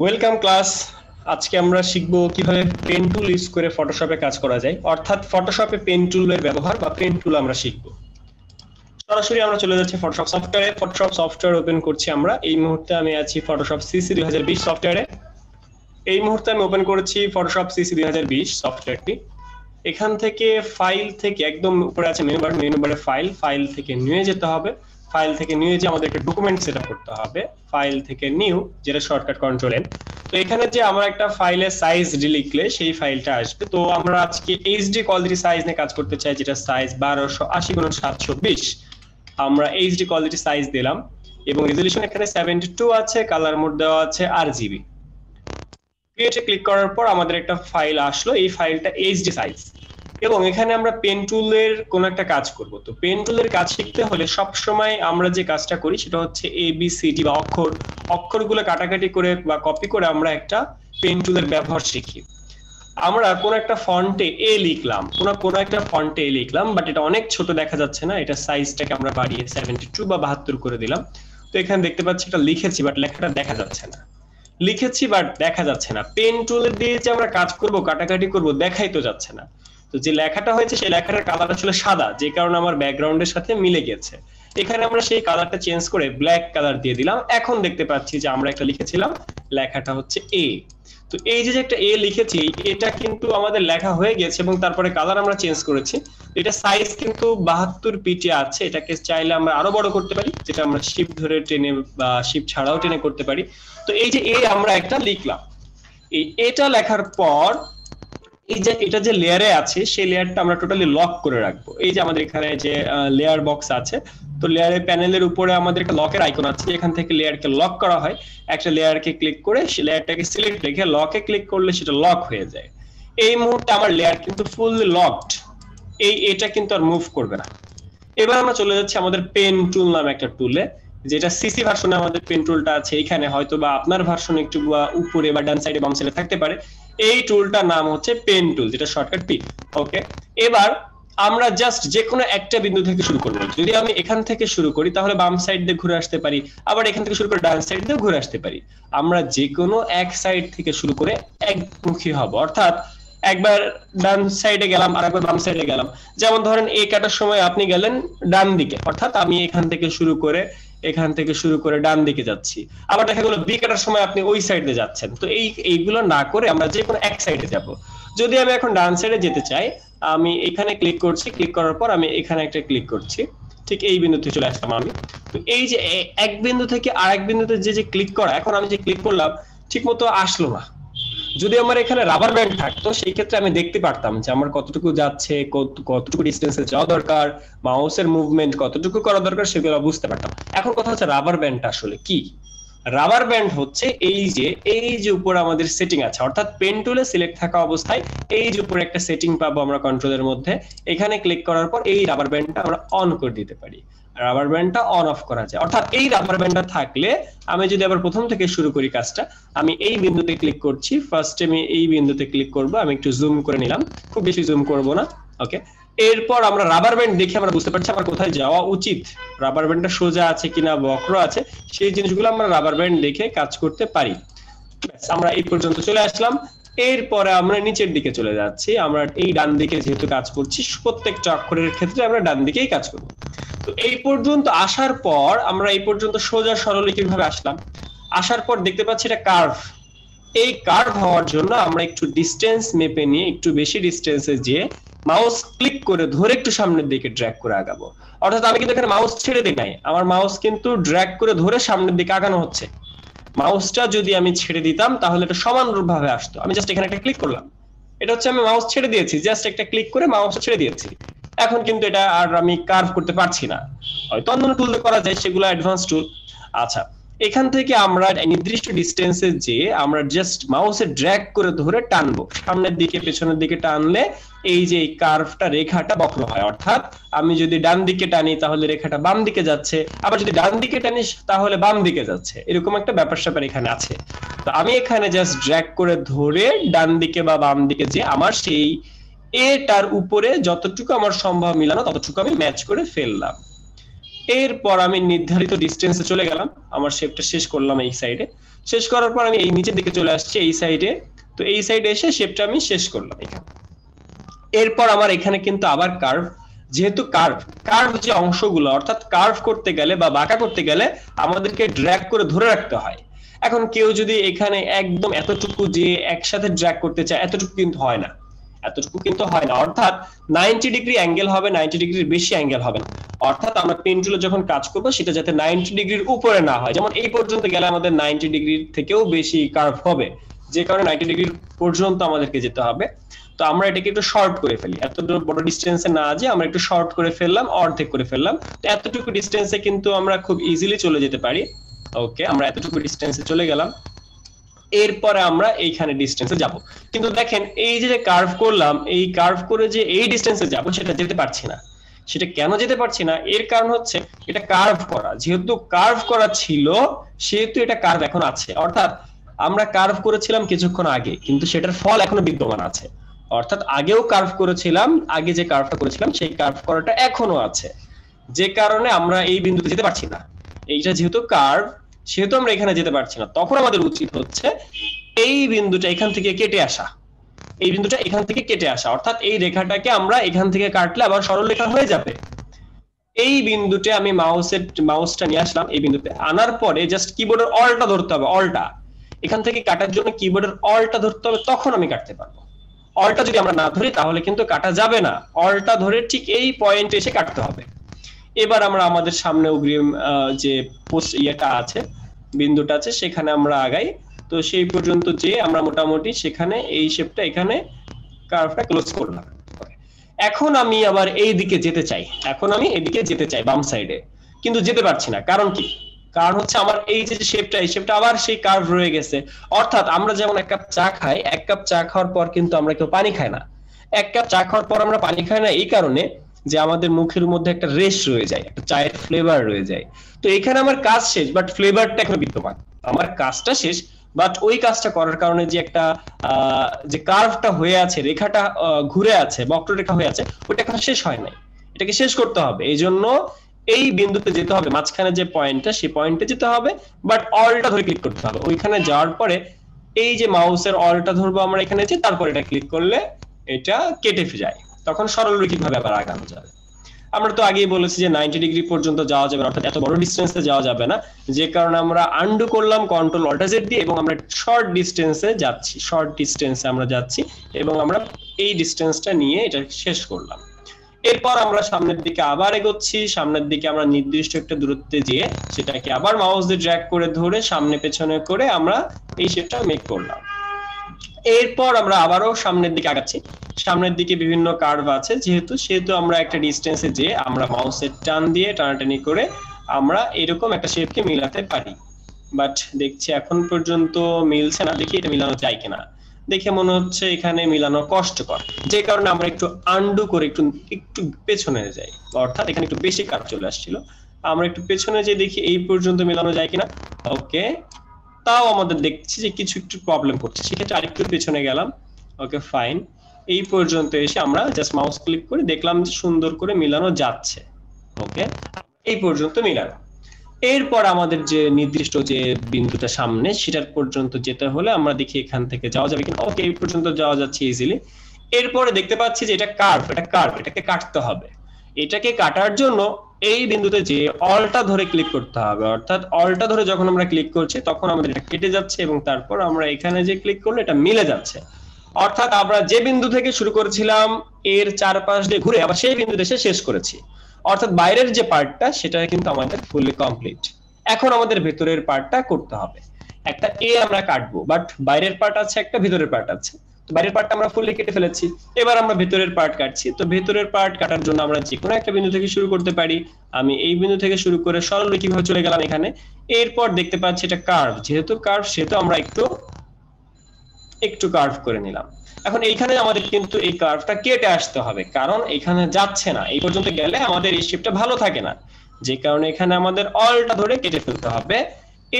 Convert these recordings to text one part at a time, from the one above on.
Welcome class. আজকে আমরা শিখব কিভাবে পেন টুল ইউজ করে ফটোশপে কাজ করা যায়, অর্থাৎ ফটোশপে পেন টুলের ব্যবহার বা পেন টুল আমরা শিখব। সরাসরি আমরা চলে যাচ্ছি ফটোশপ সফটওয়্যারে। ফটোশপ সফটওয়্যার ওপেন করছি আমরা। এই মুহূর্তে আমি আছি ফটোশপ সিসি 2020 সফটওয়্যারে। এই মুহূর্তে আমি ওপেন করেছি ফটোশপ সিসি 2020 সফটওয়্যারটি। এখান থেকে ফাইল থেকে একদম উপরে আছে মেনু বার, মেনু বারে ফাইল থেকে নিয়ে যেতে হবে। ফাইল থেকে নিয়ে যে আমাদের একটা ডকুমেন্ট সেটআপ করতে হবে। ফাইল থেকে নিউ, যেটা শর্টকাট কন্ট্রোল এন। তো এখানে যে আমরা একটা ফাইলের সাইজ লিখলে সেই ফাইলটা আসবে। তো আমরা আজকে এইচডি কোয়ালিটি সাইজ নিয়ে কাজ করতে চাই, যেটা সাইজ 1280x720। আমরা এইচডি কোয়ালিটি সাইজ দিলাম এবং রেজোলিউশন এখানে 72 আছে, কালার মোড দেওয়া আছে আরজিবি। ক্রিয়েটে ক্লিক করার পর আমাদের একটা ফাইল আসলো, এই ফাইলটা এইচডি সাইজ। এবং এখানে আমরা পেন টুলের কোন একটা কাজ করব। তো পেন টুলের কাজ শিখতে হলে সব সময় আমরা যে কাজটা করি সেটা হচ্ছে এ বি সি ডি বা অক্ষরগুলো কাটাকাটি করে বা কপি করে আমরা একটা পেন টুলের ব্যবহার শিখি। আমরা কোন একটা ফন্টে এ লিখলাম, কোন একটা ফন্টে এ লিখলাম, বাট এটা অনেক ছোট দেখা যাচ্ছে না, এটা সাইজটাকে আমরা বাড়িয়ে 72 বা 72 করে দিলাম। তো এখানে দেখতে পাচ্ছি এটা লিখেছি বাট লেখাটা দেখা যাচ্ছে না। লিখেছি বাট দেখা যাচ্ছে না। পেন টুলের দিয়ে যে আমরা কাজ করব, কাটাকাটি করব, দেখাই তো যাচ্ছে না। তো যে লেখাটা হয়েছে সেই লেখাটার কালার আসলে সাদা, যে কারণে আমার ব্যাকগ্রাউন্ডের সাথে মিলে গেছে। এখানে আমরা সেই কালারটা চেঞ্জ করে ব্ল্যাক কালার দিয়ে দিলাম। এখন দেখতে পাচ্ছি যে আমরা একটা লিখেছিলাম, লেখাটা হচ্ছে এ। তো এই যে একটা এ লিখেছি, এটা কিন্তু আমাদের লেখা হয়ে গেছে এবং তারপরে কালার আমরা চেঞ্জ করেছি। এটা সাইজ কিন্তু 72 পিটি আছে। এটাকে চাইলে আমরা আরো বড় করতে পারি, যেটা আমরা শিফট ধরে টেনে বা শিফট ছাড়াও টেনে করতে পারি। তো এই যে এ আমরা একটা লিখলাম, এই এটা লেখার পর এই যে এটা যে লেয়ারে আছে সেই লেয়ারটা আমরা টোটালি লক করে রাখবো। এই যে আমাদের এখানে যে লেয়ার বক্স আছে, তো লেয়ারের প্যানেলের উপরে আমাদের একটা লকের আইকন আছে, এখান থেকে লেয়ারকে লক করা হয়। একটা লেয়ারকে ক্লিক করে সেই লেয়ারটাকে সিলেক্ট রেখে লকে ক্লিক করলে সেটা লক হয়ে যায়। এই মুহূর্তে আমার লেয়ার কিন্তু ফুললি লকড, এটা কিন্তু আর মুভ করবে না। এবার আমরা চলে যাচ্ছি আমাদের পেন টুল নামে একটা টুলে, যেটা সিসি ভার্সনে আমাদের পেন টুলটা আছে। এখানে হয়তো বা আপনার ভার্সন একটু উপরে বা ডান সাইডে বাম সাইডে থাকতে পারে। এই টুলটার নাম হচ্ছে পেন টুল, যেটা শর্টকাট পি। ওকে, এবার আমরা জাস্ট যে কোনো একটা বিন্দু থেকে শুরু করব। যদি আমি এখান থেকে শুরু করি তাহলে বাম সাইড দিয়ে ঘুরে আসতে পারি, আবার এখান থেকে শুরু করে ডান সাইড দিয়ে ঘুরে আসতে পারি। আমরা যে কোনো এক সাইড থেকে শুরু করে একমুখী হব, অর্থাৎ একবার ডান সাইডে গেলাম আর একবার বাম সাইডে গেলাম। যেমন ধরেন এ কাটার সময় আপনি গেলেন ডান দিকে, অর্থাৎ আমি এখান থেকে শুরু করে ডান দিকে যাচ্ছি। আবার দেখা গেল বি কাটার সময় আপনি ওই সাইডে যাচ্ছেন। তো এইগুলো না করে আমরা যে কোনো এক সাইডে যাব। যদি আমি এখন ডান সাইডে যেতে চাই, আমি এখানে ক্লিক করছি, ক্লিক করার পর আমি এখানে একটা ক্লিক করছি, ঠিক এই বিন্দুতে চলে আসলাম আমি। তো এই যে এক বিন্দু থেকে আরেক বিন্দুতে যে ক্লিক করা, এখন আমি যে ক্লিক করলাম ঠিক মতো আসলো না। যদি আমার এখানে রাবার ব্যান্ড থাকতো সেই ক্ষেত্রে আমি দেখতে পারতাম যে আমার কতটুকু যাচ্ছে, কতটুকু ডিস্টেন্সে যাওয়া দরকার, মাউসের মুভমেন্ট কতটুকু করা দরকার, সেগুলো বুঝতে পারতাম। এখন কথা হচ্ছে রাবার ব্যান্ডটা আসলে কি। রাবার ব্যান্ড হচ্ছে এই যে উপরে আমাদের সেটিং আছে, অর্থাৎ পেন টুলে সিলেক্ট থাকা অবস্থায় এই যে উপরে একটা সেটিং পাবো আমরা কন্ট্রোলের মধ্যে। এখানে ক্লিক করার পর এই রাবার ব্যান্ডটা আমরা অন করে দিতে পারি, রাবার ব্যান্ডটা অন অফ করা যায়। অর্থাৎ এই রাবার ব্যান্ডটা থাকলে আমি যদি আবার প্রথম থেকে শুরু করি কাজটা, আমি এই বিন্দুতে ক্লিক করছি, ফার্স্টে আমি এই বিন্দুতে ক্লিক করব। আমি একটু জুম করে নিলাম, খুব বেশি জুম করব না। ওকে, এরপর আমরা রাবার ব্যান্ড দেখে আমরা বুঝতে পারছি আমার কোথায় যাওয়া উচিত, রাবার ব্যান্ডটা সোজা আছে কিনা বক্র আছে, সেই জিনিসগুলো আমরা রাবার ব্যান্ড দেখে কাজ করতে পারি। আমরা এই পর্যন্ত চলে আসলাম। এরপরে আমরা নিচের দিকে চলে যাচ্ছি। আমরা এই ডান দিকে যেহেতু কাজ করছি, প্রত্যেকটা অক্ষরের ক্ষেত্রে আমরা ডান দিকেই কাজ করব। তো এই পর্যন্ত আসার পর আমরা এই পর্যন্ত সোজা সরলরেখা ভাবে আসলাম। আসার পর দেখতে পাচ্ছি এটা কার্ভ। এই কার্ভ হওয়ার জন্য আমরা একটু ডিস্টেন্স মেপে নিয়ে একটু বেশি ডিস্টেন্সে যেয়ে মাউস ক্লিক করে ধরে একটু সামনের দিকে ড্র্যাগ করে আগাবো। অর্থাৎ আমি কিন্তু এখানে মাউস ছেড়ে দিই নাই, আমার মাউস কিন্তু ড্র্যাগ করে ধরে সামনের দিকে আগানো হচ্ছে। মাউসটা যদি আমি ছেড়ে দিতাম তাহলে এটা সমানরূপ ভাবে আসতো। আমি জাস্ট এখানে একটা ক্লিক করলাম, এটা হচ্ছে আমি মাউস ছেড়ে দিয়েছি, জাস্ট একটা ক্লিক করে মাউসটা ছেড়ে দিয়েছি। এখন কিন্তু এটা আর আমি কার্ভ করতে পারছি না। হয়তো অন্য টুল করা যায়, সেগুলো অ্যাডভান্স টুল। আচ্ছা, এখান থেকে আমরা নির্দিষ্ট ডিস্টেন্সে যে আমরা জাস্ট মাউসে ড্র্যাগ করে ধরে টানবো, সামনের দিকে পেছনের দিকে টানলে এই যে কার্ভটা রেখাটা বক্র হয়। অর্থাৎ আমি যদি ডান দিকে টানি তাহলে রেখাটা বাম দিকে যাচ্ছে, আবার যদি ডান দিকে টানি তাহলে বাম দিকে যাচ্ছে, এরকম একটা ব্যাপার স্যাপার এখানে আছে। তো আমি এখানে জাস্ট ড্র্যাগ করে ধরে ডান দিকে বা বাম দিকে যে আমার সেই এটার উপরে যতটুকু আমার সম্ভব মিলানো ততটুকু আমি ম্যাচ করে ফেললাম। এরপর আমি নির্ধারিত ডিস্টেন্সে চলে গেলাম, আমার শেপটা শেষ করলাম এই সাইডে। শেষ করার পর আমি এই নিচের দিকে চলে আসছি এই সাইডে। তো এই সাইডে এসে শেপটা আমি শেষ করলাম এখানে। এরপর আমার এখানে কিন্তু আবার কার্ভ, যেহেতু কার্ভ যে অংশগুলো অর্থাৎ কার্ভ করতে গেলে বা বাঁকা করতে গেলে আমাদেরকে ড্র্যাগ করে ধরে রাখতে হয়। এখন কেউ যদি এখানে একদম এতটুকু যে একসাথে ড্র্যাগ করতে চায়, এতটুকু কিন্তু হয় না, এতটুকু কিন্তু হয় না। অর্থাৎ 90 ডিগ্রি অ্যাঙ্গেল হবে, 90 ডিগ্রির বেশি অ্যাঙ্গেল হবে না। অর্থাৎ আমরা পেন টুলে যখন কাজ করব সেটা যাতে 90 ডিগ্রির উপরে না হয়। যেমন এই পর্যন্ত গেলে আমাদের 90 ডিগ্রির থেকেও বেশি কার্ভ হবে, যে কারণে 90 ডিগ্রি পর্যন্ত আমাদেরকে যেতে হবে। তো আমরা এটাকে একটু শর্ট করে ফেলি, এত বড় ডিস্টেন্সে না যে আমরা একটু শর্ট করে ফেললাম, অর্ধেক করে ফেললাম। তো এতটুকু ডিস্টেন্সে কিন্তু আমরা খুব ইজিলি চলে যেতে পারি। ওকে, আমরা এতটুকু ডিস্টেন্সে চলে গেলাম। এরপরে আমরা এইখানে ডিস্টেন্সে যাব, কিন্তু দেখেন এই যে কার্ভ করলাম, এই কার্ভ করে যে এই ডিস্টেন্সে যাব সেটা যেতে পারছি না। সেটা কেন যেতে পারছি না? এর কারণ হচ্ছে এটা কার্ভ করা, যেহেতু কার্ভ করা ছিল সেহেতু এটা কার্ভ এখন আছে। অর্থাৎ আমরা কার্ভ করেছিলাম কিছুক্ষণ আগে, কিন্তু সেটার ফল এখনো বিদ্যমান আছে। অর্থাৎ আগেও কার্ভ করেছিলাম, আগে যে কার্ভটা করেছিলাম সেই কার্ভ করাটা এখনো আছে, যে কারণে আমরা এই বিন্দুতে যেতে পারছি না। এইটা যেহেতু কার্ভ সেহেতু আমরা এখানে যেতে পারছি না। তখন আমাদের উচিত হচ্ছে এই বিন্দুটা এখান থেকে কেটে আসা, এই বিন্দুটা এখান থেকে কেটে আসা। অর্থাৎ এই রেখাটাকে আমরা এখান থেকে কাটলে আবার সরল রেখা হয়ে যাবে। এই বিন্দুতে আমি মাউসটা নিয়ে আসলাম, এই বিন্দুতে আনার পরে জাস্ট কিবোর্ডের অলটা ধরতে হবে, অলটা এখান থেকে কাটার জন্য কিবোর্ডের অলটা ধরতে হবে, তখন আমি কাটতে পারবো। অলটা যদি আমরা না ধরি তাহলে কিন্তু কাটা যাবে না, অলটা ধরে ঠিক এই পয়েন্টে এসে কাটতে হবে। এবার আমরা আমাদের সামনে অগ্রিম যে পোস্ট ইয়েটা আছে, বিন্দুটা আছে, সেখানে আমরা আগাই। তো সেই পর্যন্ত যে আমরা মোটামুটি সেখানে এই শেপটা এখানে কার্ভটা ক্লোজ করলাম। এখন আমি আবার এই দিকে যেতে চাই, এখন আমি এদিকে যেতে চাই বাম সাইডে, কিন্তু যেতে পারছি না। কারণ কি? কারণ হচ্ছে আমার এই যে শেপটা, এই শেপটা আবার সেই কার্ভ রয়ে গেছে। অর্থাৎ আমরা যেমন এক কাপ চা খাই, এক কাপ চা খাওয়ার পর কিন্তু আমরা কেউ পানি খাই না। এক কাপ চা খাওয়ার পর আমরা পানি খাই না এই কারণে যে আমাদের মুখের মধ্যে একটা রেশ রয়ে যায়, একটা চায়ের ফ্লেভার রয়ে যায়। তো এখানে আমার কাজ শেষ, বাট ফ্লেভারটা এখনো বিদ্যমান। আমার কাজটা শেষ, বাট ওই কাজটা করার কারণে যে একটা যে কার্ভটা হয়ে আছে, রেখাটা ঘুরে আছে, বক্ররেখা হয়ে আছে, ওটা এখন শেষ হয় নাই। এটাকে শেষ করতে হবে, এই জন্য এই বিন্দুতে যেতে হবে, মাঝখানে যে পয়েন্টটা সেই পয়েন্টে যেতে হবে, বাট অলটা ধরে ক্লিক করতে হবে। ওইখানে যাওয়ার পরে এই যে মাউসের অলটা ধরবো আমরা এখানে, যে তারপর এটা ক্লিক করলে এটা কেটে যায়, তখন সরলরৈখিক ভাবে আবার আগানো যাবে। আমরা তো আগেই বলেছি যে 90 ডিগ্রি পর্যন্ত যাওয়া যাবে না, অর্থাৎ এত বড় ডিস্টেন্সে যাওয়া যাবে না, যে কারণে আমরা আন্ডু করলাম কন্ট্রোল অল্টার জেড দিয়ে, এবং আমরা শর্ট ডিস্টেন্সে যাচ্ছি, শর্ট ডিস্টেন্সে আমরা যাচ্ছি, এবং আমরা এই ডিস্টেন্সটা নিয়ে এটা শেষ করলাম। এরপর আমরা সামনের দিকে আবার এগোচ্ছি, সামনের দিকে আমরা নির্দিষ্ট একটা দূরত্বে যেয়ে সেটাকে আবার মাউস দিয়ে ড্র্যাগ করে ধরে সামনে পেছনে করে আমরা এই শেপটা মেক করলাম। এরপর আমরা আবারও সামনের দিকে আগাচ্ছি, সামনের দিকে বিভিন্ন কার্ভ আছে, সেহেতু আমরা একটা ডিস্টেন্সে যে আমরা মাউসের টান দিয়ে টানাটানি করে আমরা এরকম একটা শেপকে মিলাতে পারি। বাট দেখছি এখন পর্যন্ত মিলছে না, দেখি এটা মিলানো যায় কিনা। দেখে মনে হচ্ছে এখানে মিলানো কষ্টকর, যে কারণে আমরা একটু আন্ডু করে একটু একটু পেছনে যাই, অর্থাৎ এখানে একটু বেশি কার্ভ চলে আসছিল, আমরা একটু পেছনে যে দেখি এই পর্যন্ত মিলানো যায় কিনা। ওকে, তাও আমাদের দেখছি যে কিছু একটু প্রবলেম করছে, সেক্ষেত্রে আরেকটু পেছনে গেলাম। ওকে ফাইন, এই পর্যন্ত এসে আমরা জাস্ট মাউস ক্লিক করে দেখলাম যে সুন্দর করে মিলানো যাচ্ছে। ওকে, এই পর্যন্ত মিলানো। এরপর আমাদের যে নির্দিষ্ট যে বিন্দুটা সামনে সেটার পর্যন্ত যেতে হলে আমরা দেখি এখান থেকে যাওয়া যাবে কিনা। ওকে, এই পর্যন্ত যাওয়া যাচ্ছে ইজিলি। এরপরে দেখতে পাচ্ছি যে এটা কার্ভ, এটাকে কাটতে হবে। এটাকে কাটার জন্য এই বিন্দুতে যে অলটা ধরে ক্লিক করতে হবে, অর্থাৎ অলটা ধরে যখন আমরা ক্লিক করছি তখন আমাদের এটা কেটে যাচ্ছে, এবং তারপর আমরা এখানে যে ক্লিক করলে এটা মিলে যাচ্ছে। অর্থাৎ আমরা যে বিন্দু থেকে শুরু করেছিলাম এর চারপাশ দিয়ে ঘুরে আবার সেই বিন্দুতে এসে শেষ করেছি। অর্থাৎ বাইরের যে পার্টটা সেটা কিন্তু আমাদের ফুললি কমপ্লিট। এখন আমাদের ভেতরের পার্টটা করতে হবে। একটা এ আমরা কাটবো, বাট বাইরের পার্ট আছে, একটা ভিতরের পার্ট আছে। তো বাইরের পার্টটা আমরা ফুললি কেটে ফেলেছি, এবার আমরা ভেতরের পার্ট কাটছি। তো ভেতরের পার্ট কাটার জন্য আমরা যে কোনো একটা বিন্দু থেকে শুরু করতে পারি। আমি এই বিন্দু থেকে শুরু করে সরলরেখিকভাবে চলে গেলাম এখানে। এরপর দেখতে পাচ্ছি এটা কার্ভ, যেহেতু কার্ভ সেহেতু আমরা একটু কার্ভ করে নিলাম। এখন এইখানে আমাদের কিন্তু এই কার্ভটা কেটে আসতে হবে, কারণ এখানে যাচ্ছে না, এই পর্যন্ত গেলে আমাদের এই শেপটা ভালো থাকে না, যে কারণে এখানে আমাদের অলটা ধরে কেটে ফেলতে হবে।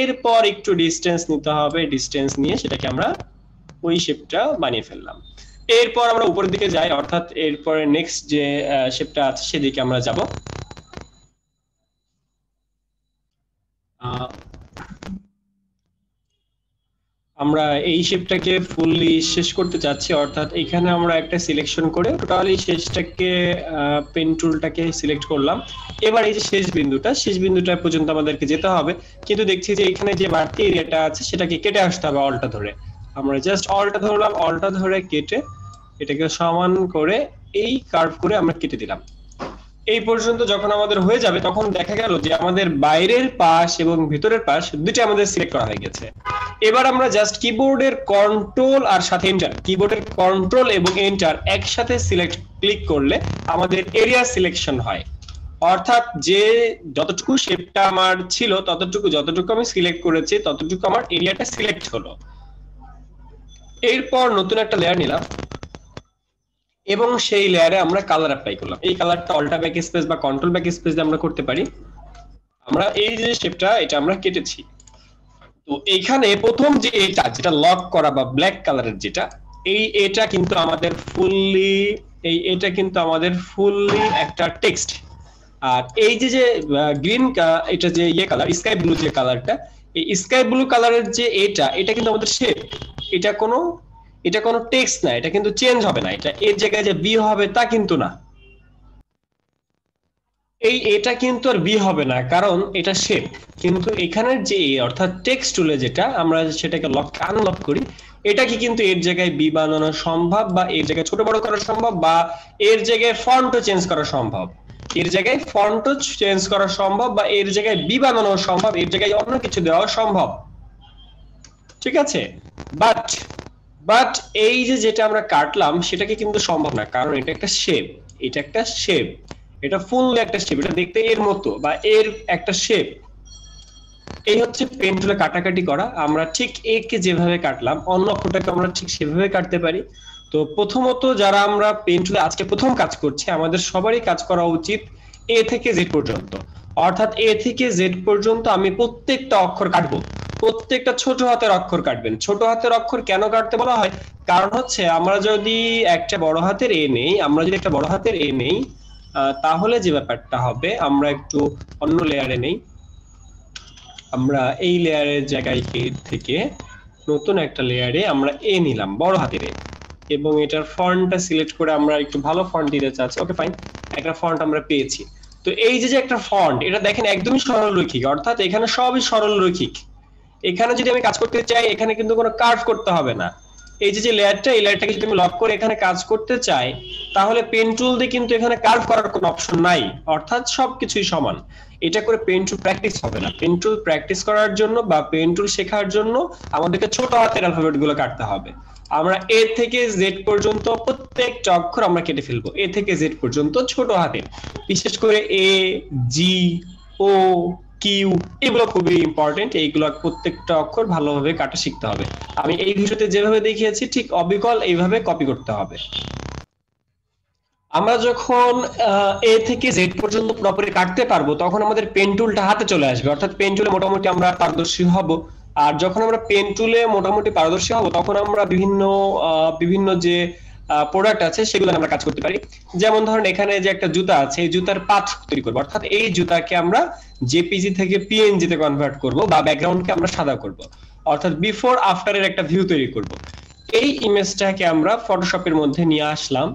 এরপর একটু ডিস্টেন্স নিতে হবে, ডিস্টেন্স নিয়ে সেটাকে আমরা ওই শেপটা বানিয়ে ফেললাম। এরপর আমরা উপরের দিকে যাই, অর্থাৎ এরপরে নেক্সট যে শেপটা আছে সেদিকে আমরা যাব। আমরা এই শেপটাকে ফুললি শেষ করতে চাচ্ছি, অর্থাৎ এখানে আমরা একটা সিলেকশন করে টোটালি শেষটাকে পেন টুলটাকে সিলেক্ট করলাম। এবার এই যে শেষ বিন্দুটা পর্যন্ত আমাদেরকে যেতে হবে, কিন্তু দেখছি যে এখানে যে বাড়তি এরিয়াটা আছে সেটাকে কেটে আসতে হবে অলটা ধরে। আমরা জাস্ট অলটা ধরলাম, অলটা ধরে কেটে এটাকে সমান করে এই কার্ভ করে আমরা কেটে দিলাম। এই পর্যন্ত যখন আমাদের হয়ে যাবে তখন দেখা গেল যে আমাদের বাইরের পাশ এবং ভিতরের পাশ দুটো আমাদের সিলেক্ট করা হয়ে গেছে। এবার আমরা জাস্ট কিবোর্ডের কন্ট্রোল আর সাথে এন্টার, কিবোর্ডের কন্ট্রোল এবং এন্টার একসাথে সিলেক্ট ক্লিক করলে আমাদের এরিয়া সিলেকশন হয়। অর্থাৎ যে যতটুকু শেপটা আমার ছিল যতটুকু আমি সিলেক্ট করেছি ততটুকু আমার এরিয়াটা সিলেক্ট হলো। এরপর নতুন একটা লেয়ার নিলাম এবং সেই লেয়ারে আমরা কালার অ্যাপ্লাই করলাম। এই কালারটা অল্টা ব্যাক স্পেস বা কন্ট্রোল ব্যাক স্পেস দিয়ে আমরা করতে পারি। আমরা এই যে শেপটা এটা আমরা কেটেছি, তো এইখানে প্রথম যে এটা যেটা লক করা বা ব্ল্যাক কালারের যেটা, এটা কিন্তু আমাদের ফুললি একটা টেক্সট। আর এই যে গ্রিন এটা যে কালার স্কাই ব্লু যে কালারটা, এই স্কাই ব্লু কালারের যে এটা কিন্তু আমাদের শেপ। এটা কোনো টেক্সট না, এটা কিন্তু চেঞ্জ হবে না। এটা এর জায়গায় যে বি হবে তা কিন্তু না, এটা কিন্তু আর বি হবে না, কারণ এটা শেপ। কিন্তু এখানের যে অর্থাৎ টেক্সট টুলে যেটা আমরা সেটাকে লক আনলক করি, এটা কি কিন্তু এর জায়গায় বি বানানো সম্ভব, বা এর জায়গায় ছোট বড় করা সম্ভব, বা এর জায়গায় ফন্টও চেঞ্জ করা সম্ভব, এর জায়গায় ফন্টও চেঞ্জ করা সম্ভব, বা এর জায়গায় বি বানানো সম্ভব, এর জায়গায় অন্য কিছু দেওয়া সম্ভব। ঠিক আছে, বাট বাট এই যে যেটা আমরা কাটলাম সেটাকে কিন্তু সম্ভব না, কারণ এটা একটা শেপ। এটা ফুল একটা শেপ, এটা দেখতে এর মতো বা এর একটা শেপ। এই হচ্ছে পেন টুলে কাটাকাটি করা। আমরা ঠিক একে যেভাবে কাটলাম অন্য অক্ষরটাকে আমরা ঠিক সেভাবে কাটতে পারি। তো প্রথমত যারা আমরা পেন টুলে আজকে প্রথম কাজ করছি, আমাদের সবারই কাজ করা উচিত এ থেকে জেড পর্যন্ত। অর্থাৎ এ থেকে জেড পর্যন্ত আমি প্রত্যেকটা অক্ষর কাটবো, প্রত্যেকটা ছোট হাতের অক্ষর কাটবেন। ছোট হাতের অক্ষর কেন কাটতে বলা হয়? কারণ হচ্ছে আমরা যদি একটা বড় হাতের এ নেই, তাহলে যে ব্যাপারটা হবে, আমরা একটু অন্য লেয়ারে নেই, আমরা এই লেয়ারের জায়গায় থেকে নতুন একটা লেয়ারে আমরা এ নিলাম, বড় হাতের এ, এবং এটার ফন্টটা সিলেক্ট করে আমরা একটু ভালো ফন্ট দিতে চাচ্ছি। ওকে ফাইন, একটা ফন্ট আমরা পেয়েছি। তো এই যে একটা ফন্ট, এটা দেখেন একদমই সরলরৈখিক, অর্থাৎ এখানে সবই সরলরৈখিক। এখানে যদি আমি কাজ করতে চাই, এখানে কিন্তু কোনো কার্ভ করতে হবে না। এই যে লেয়ারটা, এই লেয়ারটাকে যদি আমি লক করে এখানে কাজ করতে চাই, তাহলে পেন টুল দিয়ে কিন্তু এখানে কার্ভ করার কোনো অপশন নাই, অর্থাৎ সবকিছুই সমান। এটা করে পেন টুল প্র্যাকটিস হবে না। পেন টুল প্র্যাকটিস করার জন্য বা পেন টুল শেখার জন্য আমাদেরকে ছোট হাতের অ্যালফাবেট গুলো কাটতে হবে। আমরা এ থেকে জেড পর্যন্ত প্রত্যেকটা অক্ষর আমরা কেটে ফেলবো, এ থেকে জেড পর্যন্ত ছোট হাতের, বিশেষ করে এ, জি, ও, কিউ, এগুলো খুবই ইম্পর্টেন্ট। এইগুলো প্রত্যেকটা অক্ষর ভালোভাবে কাটা শিখতে হবে। আমি এই ভিডিওতে যেভাবে দেখিয়েছি ঠিক অবিকল এইভাবে কপি করতে হবে। আমরা যখন এ থেকে জেড পর্যন্ত পুরোপুরি কাটতে পারবো, তখন আমাদের পেন টুলটা হাতে চলে আসবে, অর্থাৎ পেন টুলে মোটামুটি আমরা পারদর্শী হব। আর যখন আমরা পেন টুলে মোটামুটি পারদর্শী হব, তখন আমরা বিভিন্ন যে প্রোডাক্ট আছে সেগুলো আমরা কাজ করতে পারি। যেমন ধরেন এখানে যে একটা জুতা আছে, এই জুতার পাথ তৈরি করবো, অর্থাৎ এই জুতাকে আমরা জেপিজি থেকে পিএনজি তে কনভার্ট করব, বা ব্যাকগ্রাউন্ডকে আমরা সাদা করব, অর্থাৎ বিফোর আফটারের একটা ভিউ তৈরি করব। এই ইমেজটাকে আমরা ফটোশপের মধ্যে নিয়ে আসলাম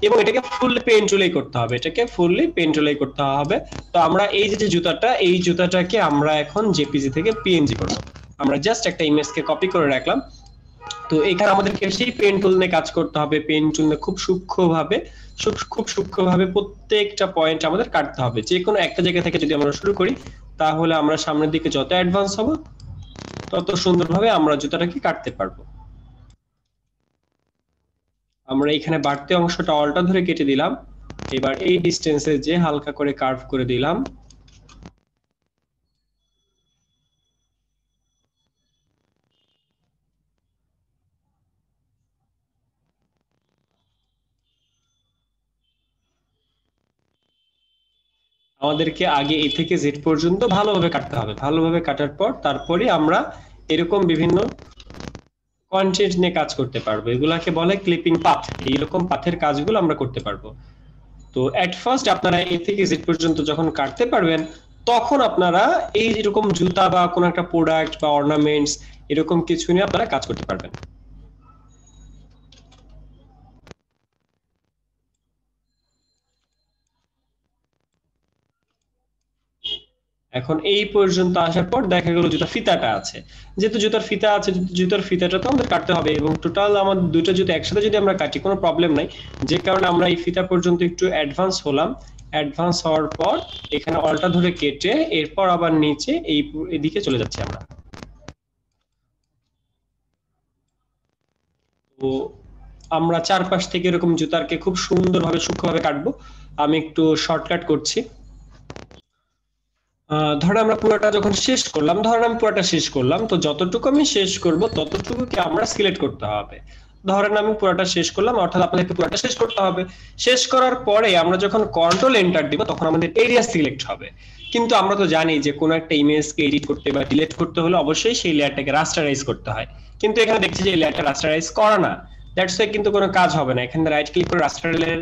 এবং এটাকে ফুললি পেন টুলেই করতে হবে। তো আমরা এই যে জুতাটা, এই জুতাটাকে আমরা এখন জেপিজি থেকে পিএনজি করব। আমরা জাস্ট একটা ইমেজকে কপি করে রাখলাম। তো এখানে আমাদেরকে সেই পেন টুল নিয়ে কাজ করতে হবে। পেন টুল নিয়ে খুব সূক্ষ্মভাবে প্রত্যেকটা পয়েন্ট আমাদের কাটতে হবে। যে কোনো একটা জায়গা থেকে যদি আমরা শুরু করি, তাহলে আমরা সামনের দিকে যত অ্যাডভান্স হব তত সুন্দরভাবে আমরা জুতাটাকে কাটতে পারবো। আমরা এখানে বাড়তি অংশটা অলটা ধরে কেটে দিলাম। এবার এই ডিসটেন্সে যে হালকা করে কার্ভ করে দিলাম। আমাদেরকে আগে এ থেকে জেড পর্যন্ত ভালোভাবে কাটতে হবে। ভালোভাবে কাটার পর তারপরে আমরা এরকম বিভিন্ন কন্টেন্ট নিয়ে কাজ করতে পারবো। এগুলাকে বলে ক্লিপিং পাথ। এইরকম পাথের কাজগুলো আমরা করতে পারবো। তো এট ফার্স্ট আপনারা এ থেকে জেড পর্যন্ত যখন কাটতে পারবেন, তখন আপনারা এই যেরকম জুতা বা কোনো একটা প্রোডাক্ট বা অর্নামেন্টস এরকম কিছু নিয়ে আপনারা কাজ করতে পারবেন। এখন এই পর্যন্ত আসার পর দেখা গেল জুতার ফিতাটা আছে, যেহেতু জুতার ফিতা আছে, জুতার ফিতাটা তো আমাদের কাটতে হবে এবং টোটাল আমাদের দুটো জুতা একসাথে যদি আমরা কাটি কোনো প্রবলেম নাই, যে কারণে আমরা এই ফিতা পর্যন্ত একটু অ্যাডভান্স হলাম। অ্যাডভান্স হওয়ার পর এখানে অলটা ধরে কেটে এরপর আবার নিচে এই এদিকে চলে যাচ্ছি আমরা। তো আমরা চারপাশ থেকে এরকম জুতারকে খুব সুন্দরভাবে সূক্ষ্মভাবে কাটবো। আমি একটু শর্টকাট করছি। ধরেন আমরা পুরোটা যখন শেষ করলাম, ধরেন আমি পুরোটা শেষ করলাম, তো যতটুকু আমি শেষ করব ততটুকুকে আমরা সিলেক্ট করতে হবে। ধরেন আমি পুরোটা শেষ করলাম, অর্থাৎ আপনাদেরকে পুরোটা শেষ করতে হবে। শেষ করার পরে আমরা যখন কন্ট্রোল এন্টার দিব তখন আমাদের এরিয়া সিলেক্ট হবে। কিন্তু আমরা তো জানি যে কোনো একটা ইমেজকে এডিট করতে বা ডিলিট করতে হলে অবশ্যই সেই লেয়ারটাকে রাস্টারাইজ করতে হয়, কিন্তু এখানে দেখছি যে এই লেয়ারটা রাস্টারাইজ করা না। দ্যাটস ওয়াই কিন্তু কোনো কাজ হবে না। এখানে রাইট ক্লিক করে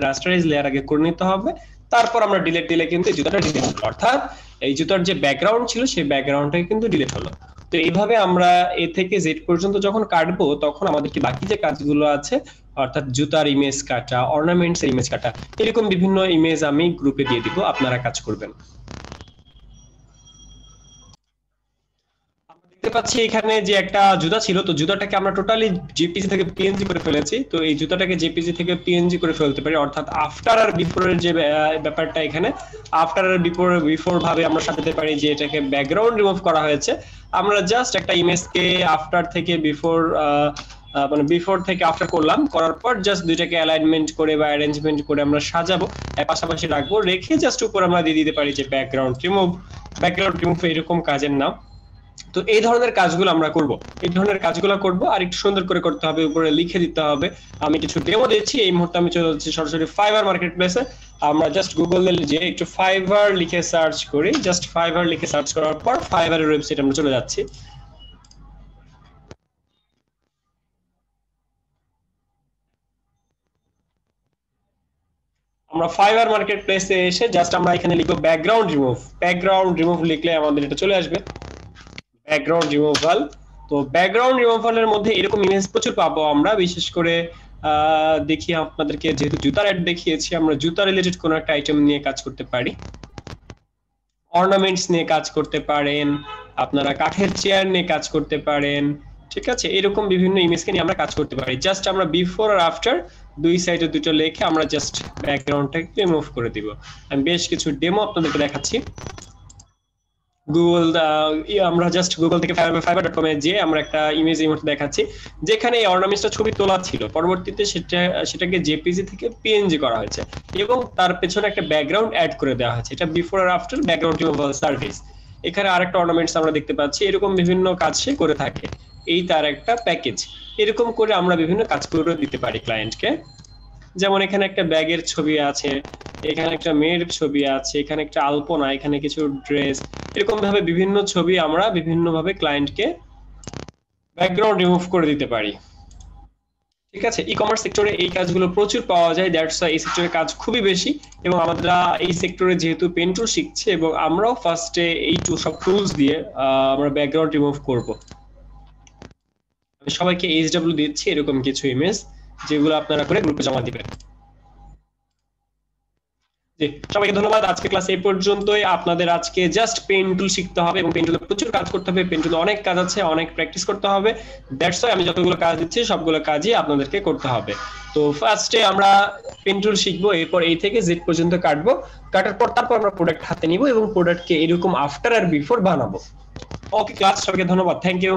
রাস্টারাইজ লেয়ার আগে করে নিতে হবে, তারপর আমরা ডিলিট দিলে কিন্তু এই জুতাটা ডিলিট হলো, অর্থাৎ এই জুতার যে ব্যাকগ্রাউন্ড ছিল সেই ব্যাকগ্রাউন্ডটাকে কিন্তু ডিলিট হলো। তো এইভাবে আমরা এ থেকে জেড পর্যন্ত যখন কাটবো তখন আমাদেরকে বাকি যে কাজগুলো আছে, অর্থাৎ জুতার ইমেজ কাটা, অর্নামেন্টস এর ইমেজ কাটা, এরকম বিভিন্ন ইমেজ আমি গ্রুপে দিয়ে দিব, আপনারা কাজ করবেন। দেখতে পাচ্ছি এখানে যে একটা জুতা ছিল, তো জুতাটাকে আমরা টোটালি জেপিজি থেকে পিএনজি করে ফেলেছি। তো এই জুতাটাকে জেপিজি থেকে পিএনজি করে ফেলতে পারি, অর্থাৎ আফটার আর বিফোরের যে ব্যাপারটা, এখানে আফটার আর বিফোর ভাবে আমরা সাজাতে পারি যে এটাকে ব্যাকগ্রাউন্ড রিমুভ করা হয়েছে। আমরা জাস্ট একটা ইমেজকে আফটার থেকে বিফোর মানে বিফোর থেকে আফটার করলাম, করার পর জাস্ট দুইটাকে অ্যালাইনমেন্ট করে বা অ্যারেঞ্জমেন্ট করে আমরা সাজাবো, পাশাপাশি রাখবো, রেখে জাস্ট উপর আমরা দিয়ে দিতে পারি যে ব্যাকগ্রাউন্ড রিমুভ। ব্যাকগ্রাউন্ড রিমুভ এরকম কাজের নাম। তো এই ধরনের কাজগুলো আমরা করব, এই ধরনের কাজগুলো করব, আর একটু সুন্দর করে করতে হবে, উপরে লিখে দিতে হবে। আমি কিছু ডেমো দিচ্ছি। এই মুহূর্তে আমি চলে যাচ্ছি সরাসরি ফাইবার মার্কেট প্লেসে। আমরা জাস্ট গুগলে যে একটু ফাইবার লিখে সার্চ করি, জাস্ট ফাইবার লিখে সার্চ করার পর ফাইবারের ওয়েবসাইট আমরা চলে যাচ্ছি। আমরা ফাইবার মার্কেট প্লেসে এসে জাস্ট আমরা এখানে লিখবো ব্যাকগ্রাউন্ড রিমুভ। ব্যাকগ্রাউন্ড রিমুভ লিখলে আমাদের এটা চলে আসবে, ব্যাকগ্রাউন্ড রিমুভাল। তো ব্যাকগ্রাউন্ড রিমুভালের মধ্যে এরকম ইমেজ প্রচুর পাবো আমরা, বিশেষ করে দেখি আপনাদেরকে, যেহেতু জুতার অ্যাড দেখিয়েছি, আমরা জুতা রিলেটেড কোনো একটা আইটেম নিয়ে কাজ করতে পারি, অর্নামেন্টস নিয়ে কাজ করতে পারেন, আপনারা কাঠের চেয়ার নিয়ে কাজ করতে পারেন, ঠিক আছে? এরকম বিভিন্ন ইমেজকে নিয়ে আমরা কাজ করতে পারি। জাস্ট আমরা বিফোর আর আফটার দুই সাইডে দুটো লিখে আমরা জাস্ট ব্যাকগ্রাউন্ডটাকে রিমুভ করে দিব। আমি বেশ কিছু ডেমো আপনাদেরকে দেখাচ্ছি। গুগল আমরা জাস্ট গুগল থেকে fiverr.com এ যে আমরা একটা ইমেজ এই মুহূর্তে দেখাচ্ছি, যেখানে এই অর্নামেন্টসটা ছবি তোলা ছিল, পরবর্তীতে সেটাকে জেপিজি থেকে পিএনজি করা হয়েছে এবং তার পেছনে একটা ব্যাকগ্রাউন্ড অ্যাড করে দেওয়া হয়েছে। এটা বিফোর আর আফটার ব্যাকগ্রাউন্ড রিমুভাল সার্ভিস। এখানে আরেকটা অর্নামেন্টস আমরা দেখতে পাচ্ছি, এরকম বিভিন্ন কাজ সে করে থাকে, এই তার একটা প্যাকেজ। এরকম করে আমরা বিভিন্ন কাজ করে দিতে পারি ক্লায়েন্টকে। যেমন এখানে একটা ব্যাগের ছবি আছে, এখানে একটা মেয়ের ছবি আছে, এখানে একটা আলপনা, এখানে কিছু ড্রেস, এরকম ভাবে বিভিন্ন ছবি আমরা বিভিন্ন ভাবে ক্লায়েন্টকে ব্যাকগ্রাউন্ড রিমুভ করে দিতে পারি। ঠিক আছে? ই কমার্স সেক্টরে এই কাজগুলো প্রচুর পাওয়া যায়, দ্যাটস ওয়াই এই সেক্টরে কাজ খুবই বেশি। এবং আমরা এই সেক্টরে যেহেতু পেন টুল শিখছি এবং আমরাও ফার্স্টে এই সব টুলস দিয়ে আমরা ব্যাকগ্রাউন্ড রিমুভ করব। আমি সবাইকে এইচডব্লিউ দিচ্ছি এরকম কিছু ইমেজ, যেগুলো আপনারা করে গ্রুপে জমা দিবেন। সবাইকে ধন্যবাদ। আজকে ক্লাস এই পর্যন্তই। আপনাদের আজকে জাস্ট পেন টুল শিখতে হবে এবং পেন টুলে প্রচুর কাজ করতে হবে। পেন টুলে অনেক কাজ আছে, অনেক প্র্যাকটিস করতে হবে। দ্যাটস ওয়াই আমি যতগুলো কাজ দিচ্ছি সবগুলো কাজই আপনাদেরকে করতে হবে। তো ফার্স্টে আমরা পেন টুল শিখবো, এরপর এই থেকে জেড পর্যন্ত কাটবো, কাটার পর তারপর আমরা প্রোডাক্ট হাতে নিব এবং প্রোডাক্টকে এরকম আফটার আর বিফোর বানাবো। ওকে ক্লাস, সবাইকে ধন্যবাদ, থ্যাংক ইউ।